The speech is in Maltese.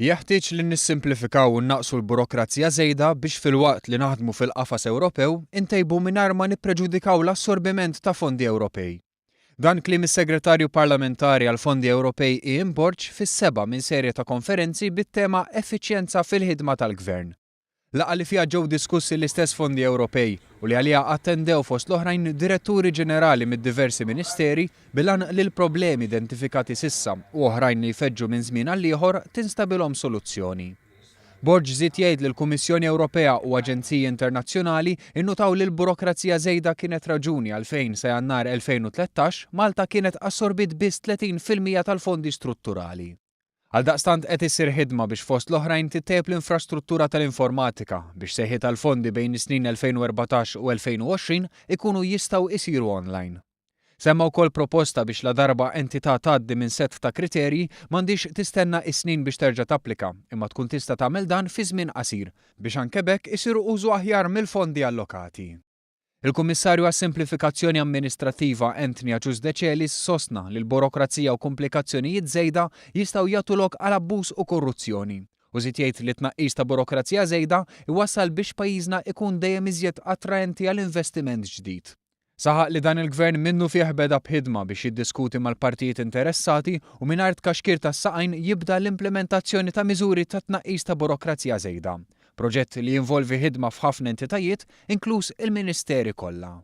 Jeħtieġ li nissimplifikaw u naqsu l-burokrazija żejda biex filwaqt li naħdmu fil-qafas Ewropew intejbu mingħajr ma nippreġudikaw l-assorbiment ta' fondi Ewropej. Dan kliem is-Segretarju Parlamentari għal Fondi Ewropej Ian Borg fis-7 minn serje ta' konferenzi bit-tema Effiċjenza fil-ħidma tal-Gvern. Laqgħa li fiha ġew diskussi l-istess fondi Ewropej u li għaliha attendew fost l-oħrajn diretturi ġenerali mid-diversi ministeri bilan li l-problemi identifikati sissa u oħrajn li jfeġġu minn żmien għal ieħor tinstabilhom soluzzjoni. Borg żied jgħid li l-Kummissjoni Ewropea u aġenziji internazzjonali innutaw li l-burokrazija żejda kienet raġuni għalfejn sa Jannar 2013 Malta kienet assorbit biss 30% tal-fondi strutturali. Għaldaqstant qed issir ħidma biex fost l-oħrajn titejjeb l-infrastruttura tal-informatika biex seħħi tal-fondi bejn is-snin 2014 u 2020 ikunu jistgħu isiru online. Semma wkoll proposta biex la darba entità tgħaddi minn set ta' kriterji m'għandix tistenna is-snin biex terġa' tapplika, imma tkun tista' tagħmel dan fi żmien qasir biex anke b'hekk isiru użu aħjar mill-fondi allokati. Il-Kummissarju għas-Simplifikazzjoni Amministrattiva Anthony Giusdecelis sostna li l-burokrazija u komplikazzjonijiet żejda jistgħu jagħtu lok għal abbuż u korruzzjoni. U żied jgħid li tnaqqis ta' burokrazija żejda iwassal biex pajjiżna ikun dejjem iżjed attraenti għal investiment ġdid. Saħaq li dan il-Gvern minnu fih beda b'ħidma biex jiddiskuti mal-partijiet interessati u mingħajr tkaxkir tas-saqajn jibda l-implementazzjoni ta' miżuri ta' tnaqqis ta' burokrazija żejda. Proġett li jinvolvi ħidma f'ħafna entitajiet, inkluż il-Ministeri kollha.